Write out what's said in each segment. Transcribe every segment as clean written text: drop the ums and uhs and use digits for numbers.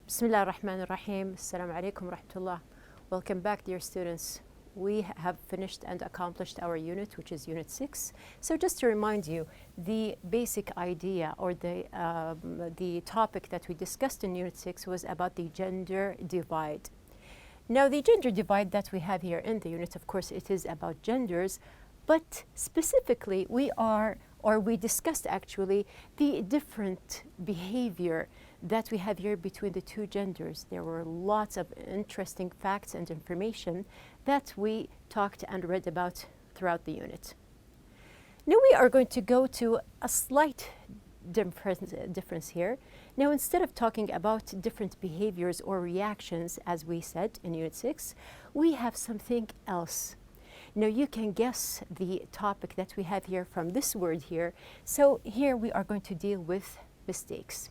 Bismillah ar-Rahman ar-Rahim. Assalamu alaikum wa rahmatullah. Welcome back, dear students. We have finished and accomplished our unit, which is Unit 6. So just to remind you, the basic idea or the topic that we discussed in Unit 6 was about the gender divide. Now, the gender divide that we have here in the unit, of course, it is about genders, but specifically we discussed actually the different behavior that we have here between the two genders. There were lots of interesting facts and information that we talked and read about throughout the unit. Now we are going to go to a slight difference here. Now, instead of talking about different behaviors or reactions, as we said in Unit 6, we have something else. Now, you can guess the topic that we have here from this word here. So here we are going to deal with mistakes.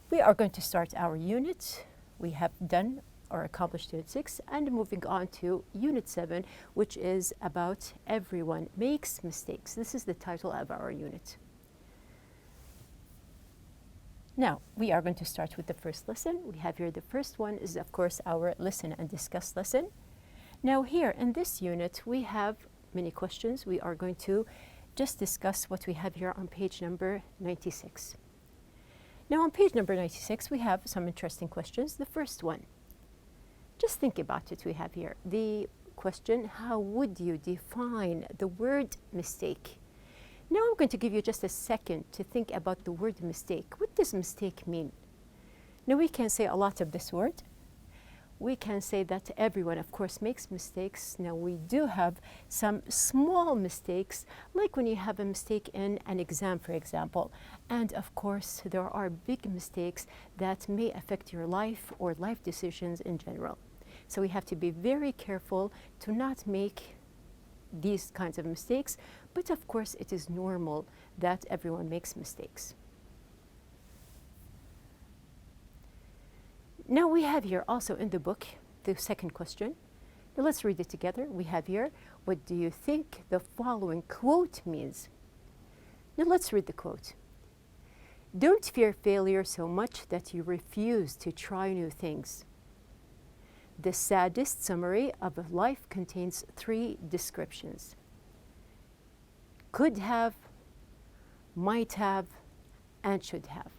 We are going to start our unit. We have done or accomplished Unit 6 and moving on to Unit 7, which is about everyone makes mistakes. This is the title of our unit. Now, we are going to start with the first lesson. We have here the first one is, of course, our listen and discuss lesson. Now, here in this unit, we have many questions. We are going to just discuss what we have here on page number 96. Now, on page number 96, we have some interesting questions. The first one, just think about it. We have here the question, how would you define the word mistake? Now, I'm going to give you just a second to think about the word mistake. What does mistake mean? Now, we can say a lot of this word. We can say that everyone, of course, makes mistakes. Now, we do have some small mistakes, like when you have a mistake in an exam, for example. And of course, there are big mistakes that may affect your life or life decisions in general. So we have to be very careful to not make these kinds of mistakes. But of course, it is normal that everyone makes mistakes. Now we have here also in the book, the second question. Now let's read it together. We have here, what do you think the following quote means? Now let's read the quote. Don't fear failure so much that you refuse to try new things. The saddest summary of life contains 3 descriptions. Could have, might have, and should have.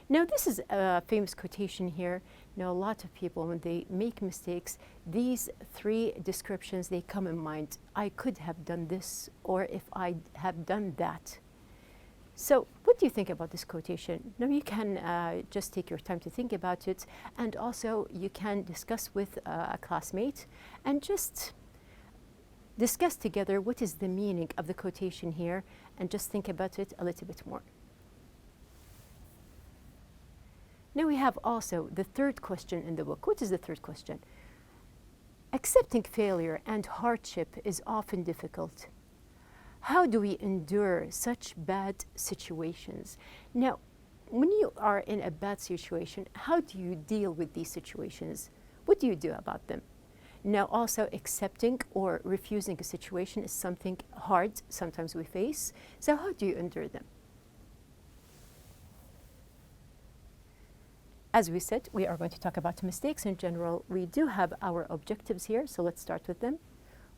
Now, this is a famous quotation here. Now, a lot of people, when they make mistakes, these 3 descriptions, they come in mind. I could have done this, or if I have done that. So, what do you think about this quotation? Now, you can just take your time to think about it, and also you can discuss with a classmate and just discuss together what is the meaning of the quotation here, and just think about it a little bit more. Now we have also the third question in the book. What is the third question? Accepting failure and hardship is often difficult. How do we endure such bad situations? Now, when you are in a bad situation, how do you deal with these situations? What do you do about them? Now, also accepting or refusing a situation is something hard sometimes we face. So how do you endure them? As we said, we are going to talk about mistakes in general. We do have our objectives here, so let's start with them.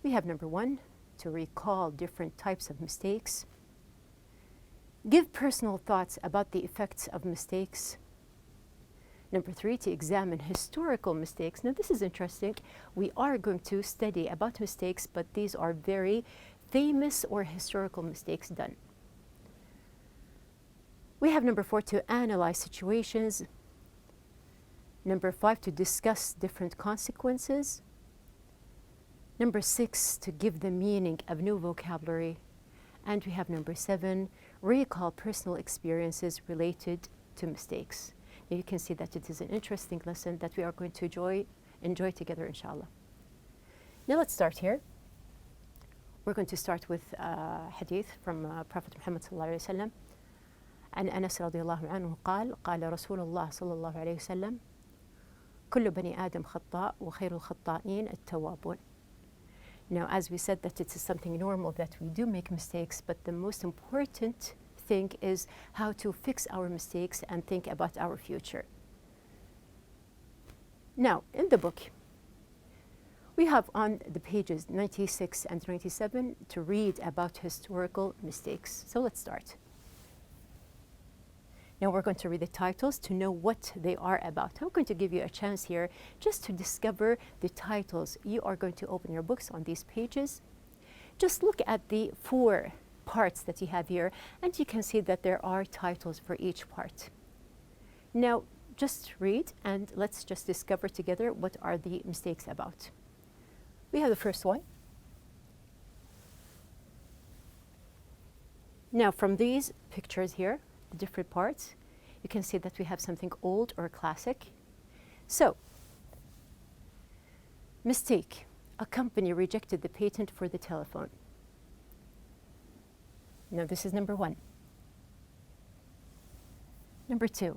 We have number 1, to recall different types of mistakes. Give personal thoughts about the effects of mistakes. Number 3, to examine historical mistakes. Now, this is interesting. We are going to study about mistakes, but these are very famous or historical mistakes done. We have number 4, to analyze situations. Number 5, to discuss different consequences. Number 6, to give the meaning of new vocabulary. And we have number 7, recall personal experiences related to mistakes. Now you can see that it is an interesting lesson that we are going to enjoy together, inshallah. Now let's start here. We're going to start with a hadith from Prophet Muhammad sallallahu alayhi wa sallam. عن أنس رضي الله عنه قال رسول الله صلى الله عليه وسلم كل بني آدم خطاء وخير الخطائين التوابون. Now, as we said, that it is something normal that we do make mistakes, but the most important think is how to fix our mistakes and think about our future. Now, in the book, we have on the pages 96 and 97 to read about historical mistakes. So let's start. Now we're going to read the titles to know what they are about. I'm going to give you a chance here just to discover the titles. You are going to open your books on these pages. Just look at the 4 parts that you have here, and you can see that there are titles for each part. Now, just read and let's just discover together what are the mistakes about. We have the first one. Now, from these pictures here, the different parts, you can see that we have something old or classic. So, mistake. A company rejected the patent for the telephone. Now, this is number 1. Number 2.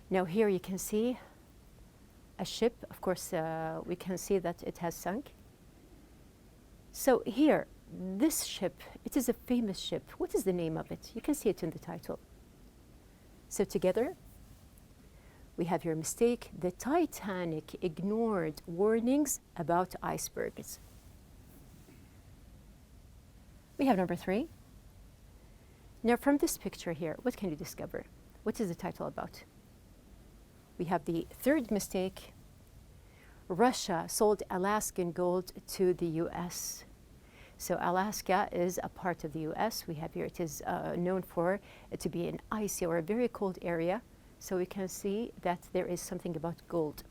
Now, here you can see a ship. Of course, we can see that it has sunk. So here, this ship, it is a famous ship. What is the name of it? You can see it in the title. So together, we have your mistake. The Titanic ignored warnings about icebergs. We have number 3. Now from this picture here, what can you discover? What is the title about? We have the third mistake. Russia sold Alaskan gold to the US. So Alaska is a part of the US. We have here, it is known for it to be an icy or a very cold area. So we can see that there is something about gold.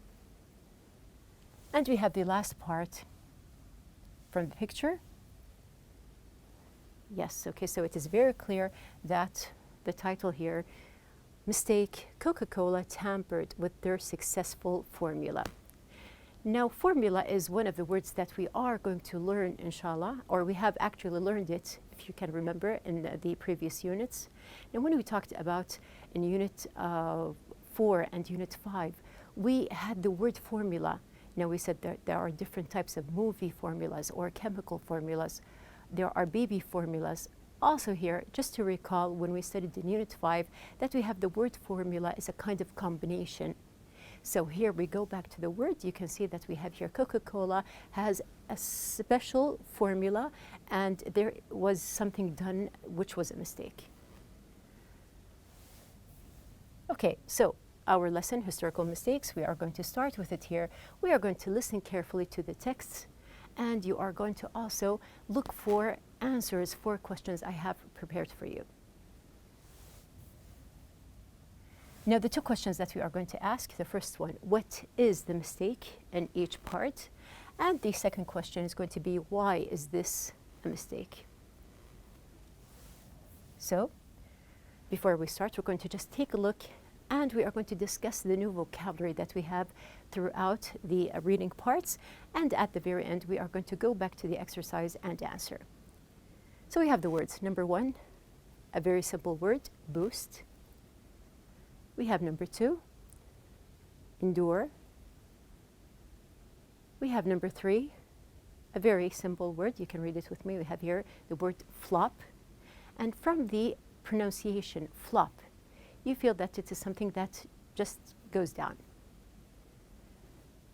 And we have the last part from the picture. Yes, okay, so it is very clear that the title here, mistake, Coca-Cola tampered with their successful formula. Now, formula is one of the words that we are going to learn, inshallah, or we have actually learned it, if you can remember, in the previous units. Now, when we talked about in Unit 4 and Unit 5, we had the word formula. Now, we said that there are different types of movie formulas or chemical formulas. There are baby formulas. Also here, just to recall, when we studied in Unit 5, that we have the word formula is a kind of combination. So here we go back to the word. You can see that we have here Coca-Cola has a special formula, and there was something done which was a mistake. Okay, so our lesson, historical mistakes, we are going to start with it here. We are going to listen carefully to the texts, and you are going to also look for answers for questions I have prepared for you. Now, the 2 questions that we are going to ask, the first one, what is the mistake in each part? And the second question is going to be, why is this a mistake? So, before we start, we're going to just take a look, and we are going to discuss the new vocabulary that we have throughout the reading parts. And at the very end, we are going to go back to the exercise and answer. So we have the words. Number 1, a very simple word, boost. We have number 2, endure. We have number 3, a very simple word. You can read it with me. We have here the word flop. And from the pronunciation, flop, you feel that it is something that just goes down.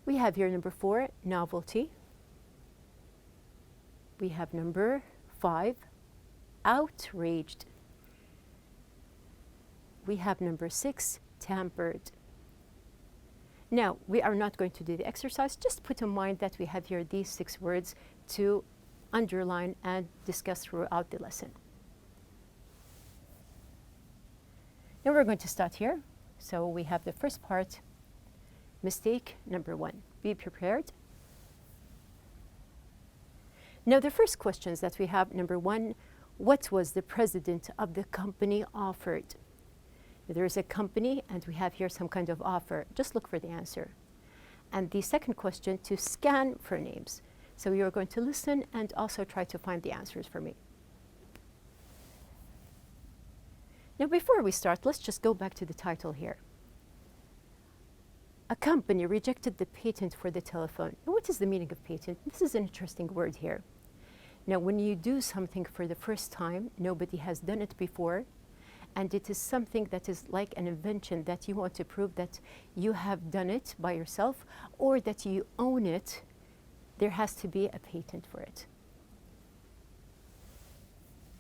We have here number 4, novelty. We have number 5, outraged. We have number 6, tampered. Now, we are not going to do the exercise. Just put in mind that we have here these 6 words to underline and discuss throughout the lesson. Now we're going to start here. So we have the first part, mistake number 1. Be prepared. Now the first questions that we have, number 1, what was the president of the company offered? There is a company, and we have here some kind of offer. Just look for the answer. And the second question, to scan for names. So you're going to listen and also try to find the answers for me. Now, before we start, let's just go back to the title here. A company rejected the patent for the telephone. Now, what is the meaning of patent? This is an interesting word here. Now, when you do something for the first time, nobody has done it before, and it is something that is like an invention that you want to prove that you have done it by yourself or that you own it, there has to be a patent for it.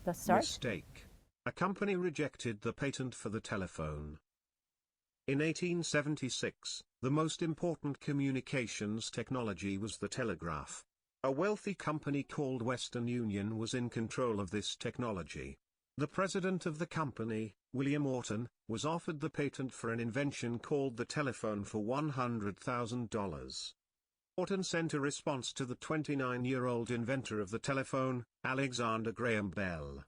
Let's start. Mistake. A company rejected the patent for the telephone. In 1876, the most important communications technology was the telegraph. A wealthy company called Western Union was in control of this technology. The president of the company, William Orton, was offered the patent for an invention called the telephone for $100,000. Orton sent a response to the 29-year-old inventor of the telephone, Alexander Graham Bell.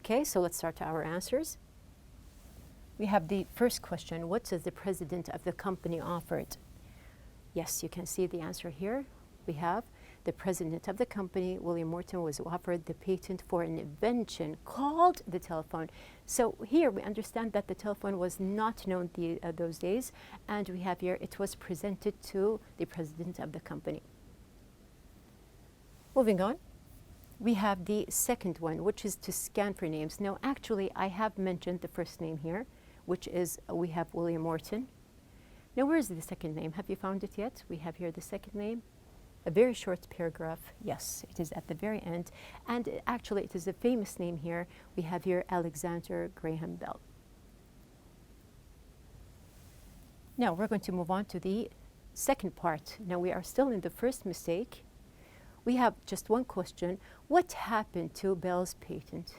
Okay, so let's start our answers. We have the first question. What does the president of the company offered? Yes, you can see the answer here. We have the president of the company, William Morton, was offered the patent for an invention called the telephone. So here we understand that the telephone was not known those days, and we have here it was presented to the president of the company. Moving on, we have the second one, which is to scan for names. Now, actually, I have mentioned the first name here, which is we have William Morton. Now, where is the second name? Have you found it yet? We have here the second name. A very short paragraph. Yes, it is at the very end. And actually, it is a famous name here. We have here Alexander Graham Bell. Now, we're going to move on to the second part. Now, we are still in the first mistake. We have just one question. What happened to Bell's patent?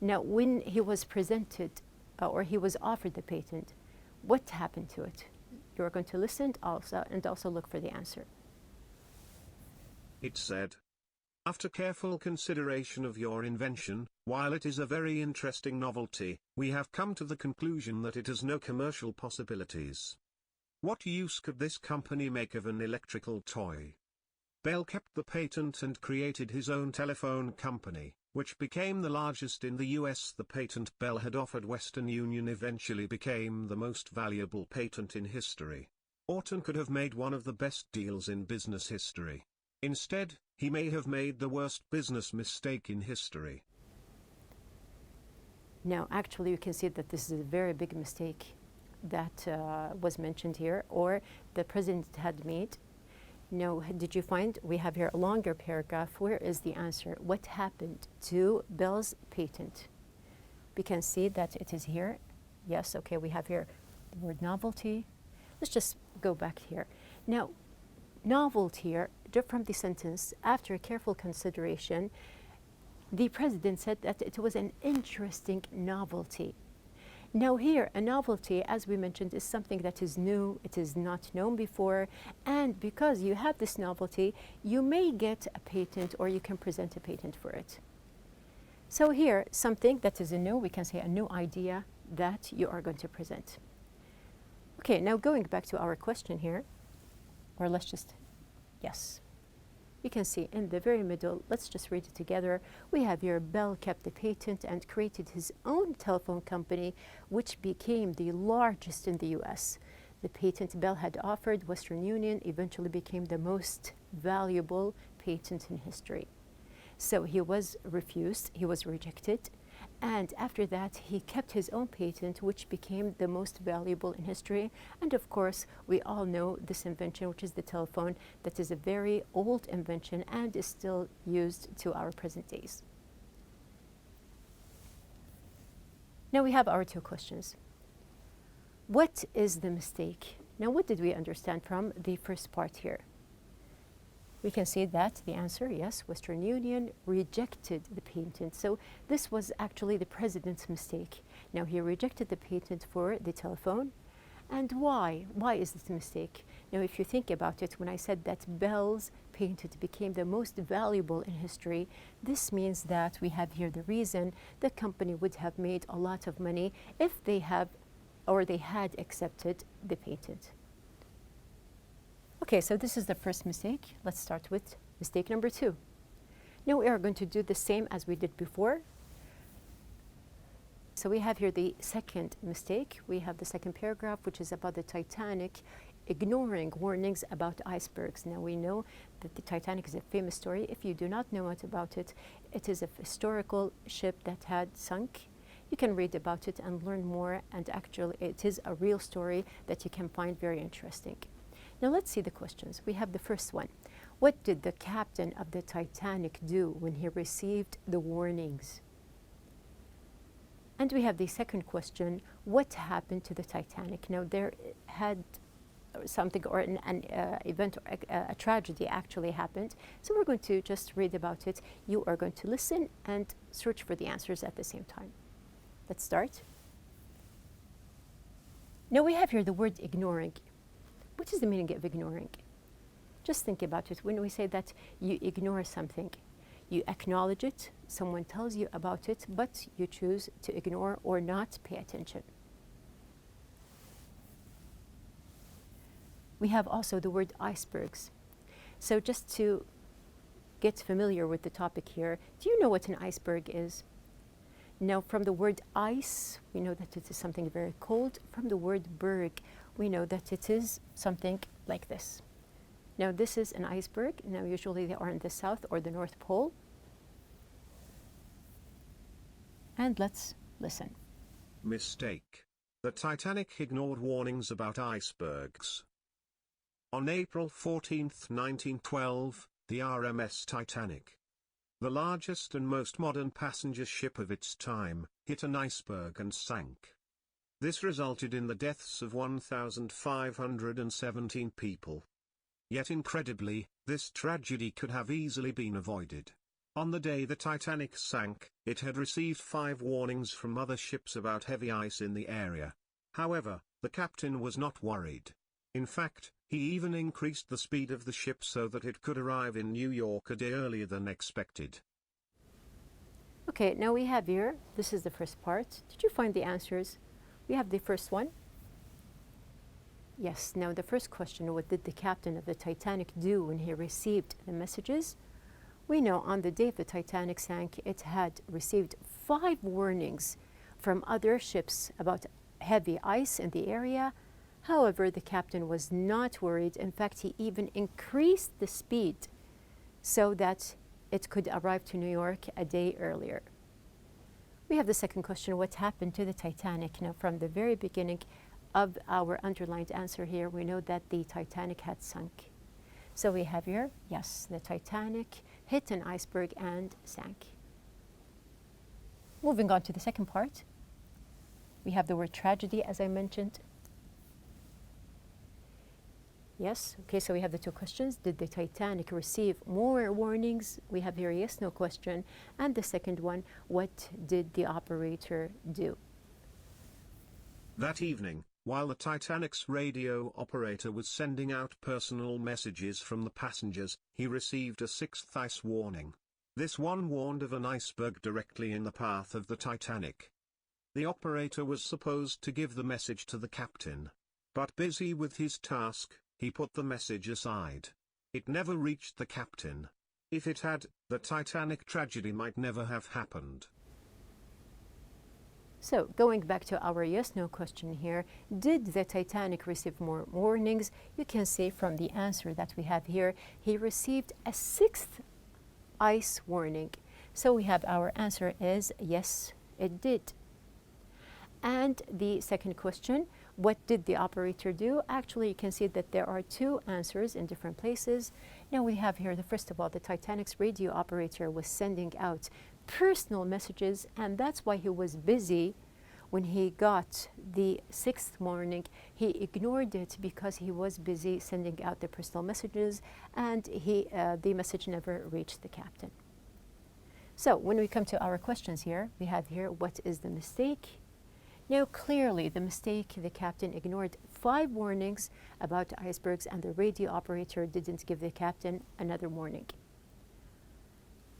Now, when he was presented or he was offered the patent, what happened to it? You're going to listen and also look for the answer. It said, after careful consideration of your invention, while it is a very interesting novelty, we have come to the conclusion that it has no commercial possibilities. What use could this company make of an electrical toy? Bell kept the patent and created his own telephone company, which became the largest in the US. The patent Bell had offered Western Union eventually became the most valuable patent in history. Orton could have made one of the best deals in business history. Instead, he may have made the worst business mistake in history. Now, actually, you can see that this is a very big mistake that was mentioned here, or the president had made. Now, did you find, we have here a longer paragraph. Where is the answer? What happened to Bell's patent? We can see that it is here. Yes, okay, we have here the word novelty. Let's just go back here. Now, novelty here, from the sentence, after careful consideration, the president said that it was an interesting novelty. Now here, a novelty, as we mentioned, is something that is new, it is not known before, and because you have this novelty, you may get a patent or you can present a patent for it. So here, something that is new, we can say a new idea that you are going to present. Okay, now going back to our question here, or let's just, yes. You can see in the very middle, let's just read it together. We have here, Bell kept the patent and created his own telephone company, which became the largest in the US. The patent Bell had offered Western Union eventually became the most valuable patent in history. So he was refused, he was rejected, and after that he kept his own patent, which became the most valuable in history. And of course, we all know this invention, which is the telephone, that is a very old invention and is still used to our present days. Now we have our two questions. What is the mistake? Now, what did we understand from the first part here? We can see that the answer, yes, Western Union rejected the patent. So this was actually the president's mistake. Now he rejected the patent for the telephone. And why? Why is this a mistake? Now, if you think about it, when I said that Bell's patent became the most valuable in history, this means that we have here the reason the company would have made a lot of money if they had accepted the patent. Okay, so this is the first mistake. Let's start with mistake number 2. Now we are going to do the same as we did before. So we have here the second mistake. We have the second paragraph, which is about the Titanic ignoring warnings about icebergs. Now we know that the Titanic is a famous story. If you do not know much about it, it is a historical ship that had sunk. You can read about it and learn more, and actually it is a real story that you can find very interesting. Now let's see the questions. We have the first one. What did the captain of the Titanic do when he received the warnings? And we have the second question. What happened to the Titanic? Now there had something or an event or a tragedy actually happened. So we're going to just read about it. You are going to listen and search for the answers at the same time. Let's start. Now we have here the word ignoring. What is the meaning of ignoring? Just think about it. When we say that you ignore something, you acknowledge it, someone tells you about it, but you choose to ignore or not pay attention. We have also the word icebergs. So just to get familiar with the topic here, do you know what an iceberg is? Now, from the word ice, we know that it is something very cold. From the word berg, we know that it is something like this. Now, this is an iceberg. Now, usually they are in the South or the North Pole. And let's listen. Mistake. The Titanic ignored warnings about icebergs. On April 14, 1912, the RMS Titanic, the largest and most modern passenger ship of its time, hit an iceberg and sank. This resulted in the deaths of 1,517 people. Yet incredibly, this tragedy could have easily been avoided. On the day the Titanic sank, it had received 5 warnings from other ships about heavy ice in the area. However, the captain was not worried. In fact, he even increased the speed of the ship so that it could arrive in New York a day earlier than expected. Okay, now we have here, this is the first part. Did you find the answers? We have the first one. Yes, now the first question, what did the captain of the Titanic do when he received the messages? We know on the day the Titanic sank, it had received 5 warnings from other ships about heavy ice in the area. However, the captain was not worried. In fact, he even increased the speed so that it could arrive to New York a day earlier. We have the second question, what happened to the Titanic? Now, from the very beginning of our underlined answer here, we know that the Titanic had sunk. So we have here, yes, the Titanic hit an iceberg and sank. Moving on to the second part, we have the word tragedy, as I mentioned. Yes, okay, so we have the 2 questions. Did the Titanic receive more warnings? We have here yes, no question. And the second one, what did the operator do? That evening, while the Titanic's radio operator was sending out personal messages from the passengers, he received a 6th ice warning. This one warned of an iceberg directly in the path of the Titanic. The operator was supposed to give the message to the captain. But busy with his task, he put the message aside. It never reached the captain. If it had, the Titanic tragedy might never have happened. So, going back to our yes-no question here, did the Titanic receive more warnings? You can see from the answer that we have here, he received a 6th ice warning. So we have our answer is yes, it did. And the second question, what did the operator do? Actually, you can see that there are 2 answers in different places. Now we have here, first of all, the Titanic's radio operator was sending out personal messages, and that's why he was busy. When he got the 6th warning, he ignored it because he was busy sending out the personal messages, and the message never reached the captain. So when we come to our questions here, we have here, what is the mistake? Now, clearly, the mistake, the captain ignored 5 warnings about icebergs, and the radio operator didn't give the captain another warning.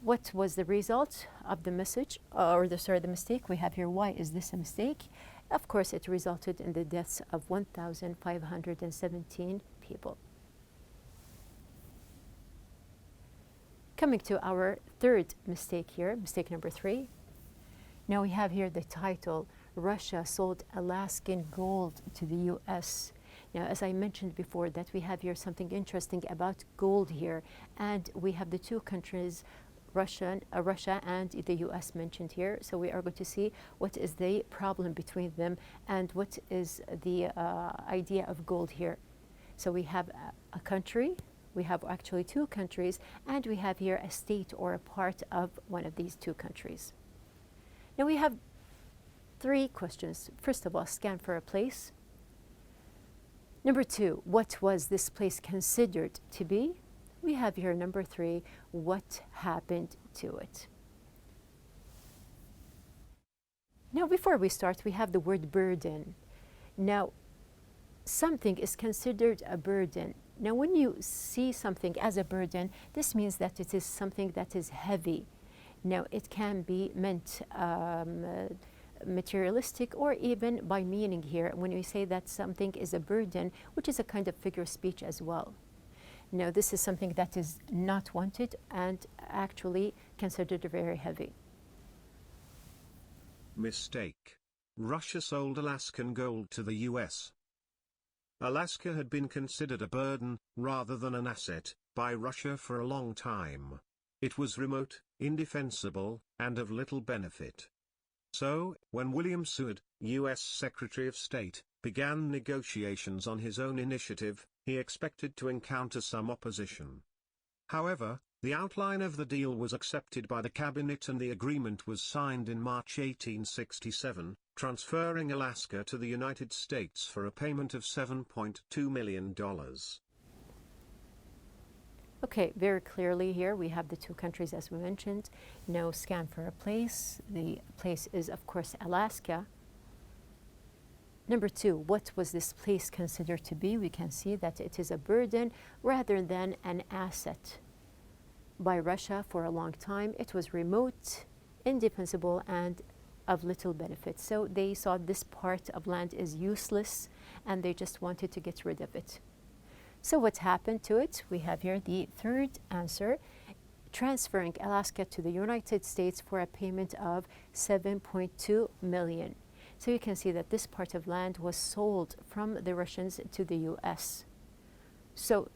What was the result of the message, the mistake? We have here, why is this a mistake? Of course, it resulted in the deaths of 1,517 people. Coming to our third mistake here, mistake number 3. Now we have here the title, Russia sold Alaskan gold to the U.S. Now, as I mentioned before, that we have here something interesting about gold here, and we have the two countries, Russia and the US mentioned here. So we are going to see what is the problem between them and what is the idea of gold here. So we have a country, we have actually two countries, and we have here a state or a part of one of these two countries. Now we have three questions. First of all, scan for a place. Number two, what was this place considered to be? We have here number three, what happened to it? Now, before we start, we have the word burden. Now, something is considered a burden. Now, when you see something as a burden, this means that it is something that is heavy. Now, it can be meant materialistic or even by meaning here when we say that something is a burden, which is a kind of figure of speech as well. Now, this is something that is not wanted and actually considered very heavy. Mistake. Russia sold Alaskan gold to the US. Alaska had been considered a burden, rather than an asset, by Russia for a long time. It was remote, indefensible, and of little benefit. So, when William Seward, U.S. Secretary of State, began negotiations on his own initiative, he expected to encounter some opposition. However, the outline of the deal was accepted by the cabinet and the agreement was signed in March 1867, transferring Alaska to the United States for a payment of $7.2 million. Okay, very clearly here we have the two countries as we mentioned. Now scan for a place. The place is of course Alaska. Number two, what was this place considered to be? We can see that it is a burden rather than an asset. By Russia for a long time, it was remote, indefensible, and of little benefit. So they saw this part of land is useless and they just wanted to get rid of it. So what happened to it? We have here the third answer, transferring Alaska to the United States for a payment of $7.2 million. So you can see that this part of land was sold from the Russians to the US. So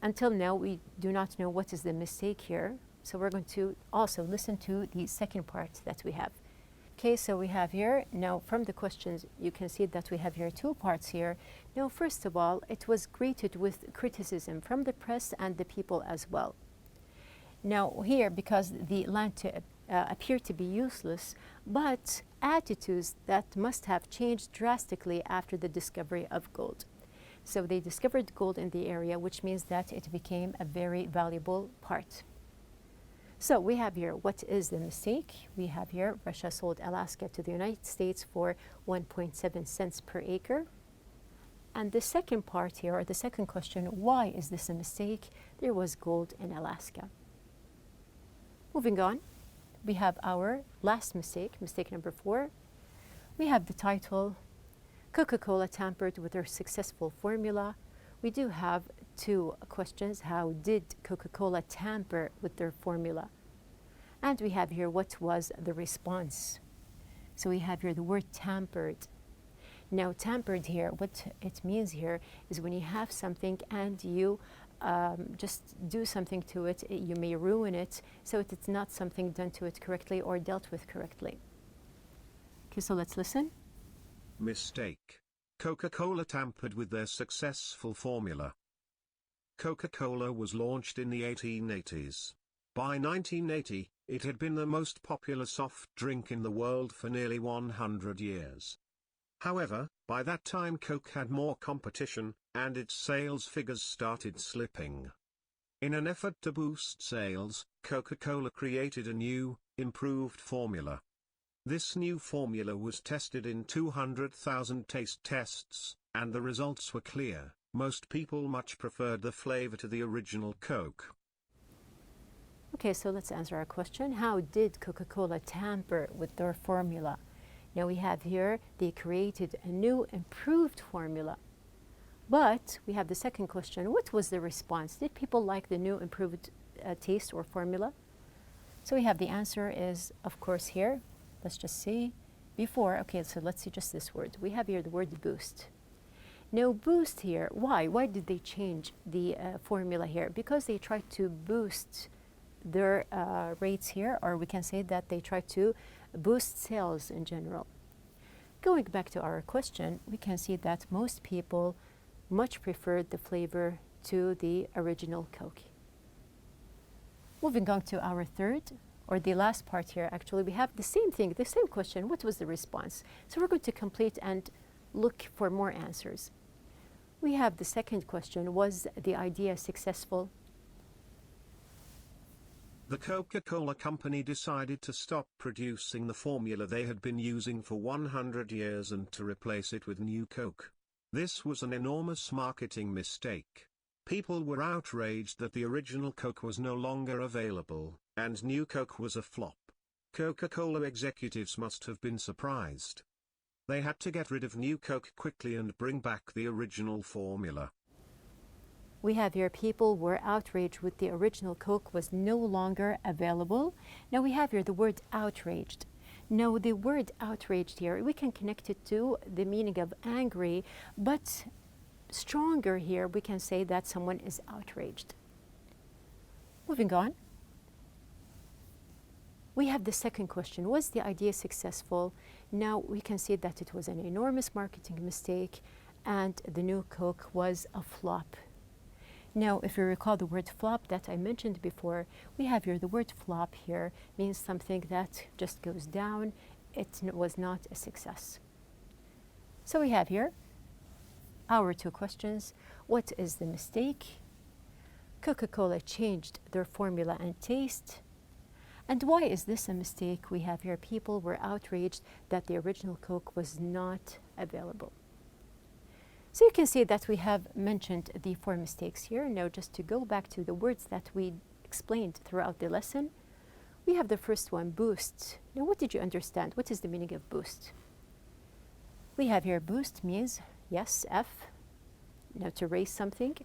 until now, we do not know what is the mistake here. So we're going to also listen to the second part that we have. Okay, so we have here, now from the questions, you can see that we have here two parts here. Now, first of all, it was greeted with criticism from the press and the people as well. Now here, because the land appeared to be useless, but attitudes that must have changed drastically after the discovery of gold. So they discovered gold in the area, which means that it became a very valuable part. So we have here, what is the mistake? We have here, Russia sold Alaska to the United States for 1.7 cents per acre. And the second part here, or the second question, why is this a mistake? There was gold in Alaska. Moving on, we have our last mistake, mistake number 4. We have the title, Coca-Cola tampered with their successful formula. We do have two questions. How did Coca-Cola tamper with their formula? And we have here, what was the response? So we have here the word tampered. Now tampered here, what it means here is when you have something and you just do something to it, you may ruin it, so it's not something done to it correctly or dealt with correctly. Okay, so let's listen. Mistake. Coca-Cola tampered with their successful formula. Coca-Cola was launched in the 1880s. By 1980, it had been the most popular soft drink in the world for nearly 100 years. However, by that time Coke had more competition, and its sales figures started slipping. In an effort to boost sales, Coca-Cola created a new, improved formula. This new formula was tested in 200,000 taste tests, and the results were clear. Most people much preferred the flavor to the original Coke. Okay, so let's answer our question. How did Coca-Cola tamper with their formula? Now we have here, they created a new, improved formula. But we have the second question. What was the response? Did people like the new, improved taste or formula? So we have the answer is, of course, here. Let's just see. Before, okay, so let's see just this word. We have here the word boost. Now boost here, why? Why did they change the formula here? Because they tried to boost their rates here, or we can say that they tried to boost sales in general. Going back to our question, we can see that most people much preferred the flavor to the original Coke. Moving on to our third, or the last part here, actually, we have the same thing, the same question. What was the response? So we're going to complete and look for more answers. We have the second question, was the idea successful? The Coca-Cola company decided to stop producing the formula they had been using for 100 years and to replace it with new Coke. This was an enormous marketing mistake. People were outraged that the original Coke was no longer available, and new Coke was a flop. Coca-Cola executives must have been surprised. They had to get rid of new Coke quickly and bring back the original formula. We have here people were outraged with the original Coke was no longer available. Now we have here the word outraged. Now the word outraged here, we can connect it to the meaning of angry, but stronger here we can say that someone is outraged. Moving on. We have the second question, was the idea successful? Now we can see that it was an enormous marketing mistake and the new Coke was a flop. Now, if you recall the word flop that I mentioned before, we have here the word flop here means something that just goes down. It was not a success. So we have here our two questions. What is the mistake? Coca-Cola changed their formula and taste. And why is this a mistake? We have here people were outraged that the original Coke was not available. So you can see that we have mentioned the four mistakes here. Now just to go back to the words that we explained throughout the lesson, we have the first one, boost. Now what did you understand? What is the meaning of boost? We have here boost means, yes, F, now to raise something.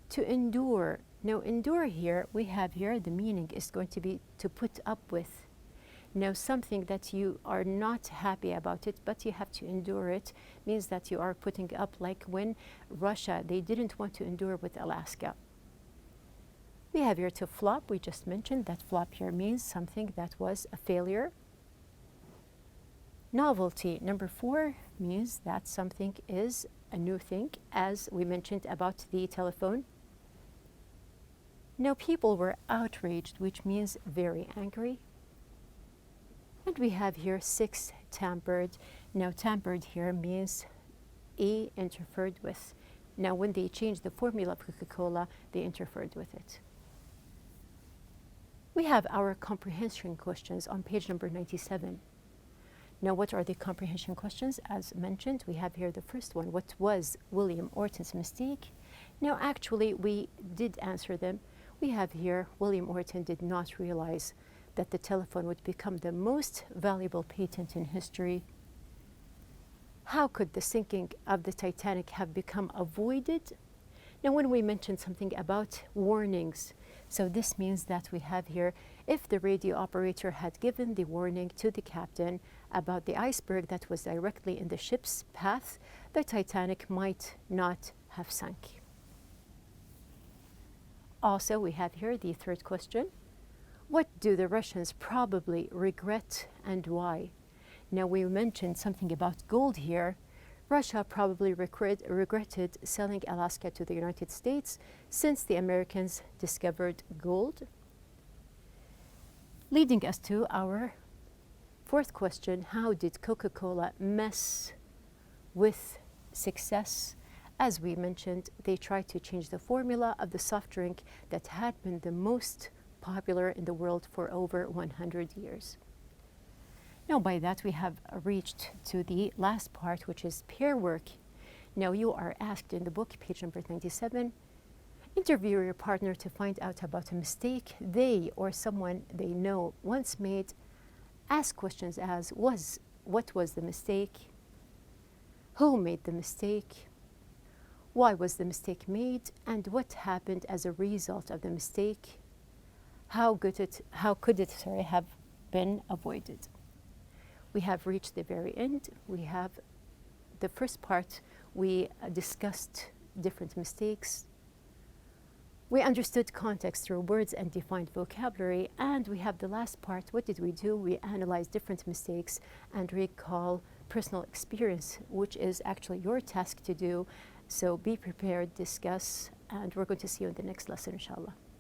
To endure. Now endure here, we have here the meaning is going to be to put up with. Now something that you are not happy about it, but you have to endure it, means that you are putting up, like when Russia, they didn't want to endure with Alaska. We have here to flop, we just mentioned that flop here means something that was a failure. Novelty, number 4, means that something is a new thing, as we mentioned about the telephone. Now people were outraged, which means very angry. And we have here 6, tampered. Now tampered here means interfered with. Now when they changed the formula of Coca-Cola, they interfered with it. We have our comprehension questions on page number 97. Now what are the comprehension questions? As mentioned, we have here the first one. What was William Orton's mistake? Now actually we did answer them. We have here William Orton did not realize that the telephone would become the most valuable patent in history. How could the sinking of the Titanic have become avoided? Now when we mentioned something about warnings, so this means that we have here, if the radio operator had given the warning to the captain about the iceberg that was directly in the ship's path, the Titanic might not have sunk. Also, we have here the third question. What do the Russians probably regret and why? Now we mentioned something about gold here. Russia probably regretted selling Alaska to the United States since the Americans discovered gold. Leading us to our fourth question, how did Coca-Cola mess with success? As we mentioned, they tried to change the formula of the soft drink that had been the most popular in the world for over 100 years. Now by that we have reached to the last part, which is pair work. Now you are asked in the book, page number 97, interview your partner to find out about a mistake they or someone they know once made. Ask questions as, what was the mistake? Who made the mistake? Why was the mistake made? And what happened as a result of the mistake? How could it have been avoided? We have reached the very end. We have the first part, we discussed different mistakes. We understood context through words and defined vocabulary. And we have the last part. What did we do? We analyzed different mistakes and recall personal experience, which is actually your task to do. So be prepared, discuss, and we're going to see you in the next lesson, inshallah.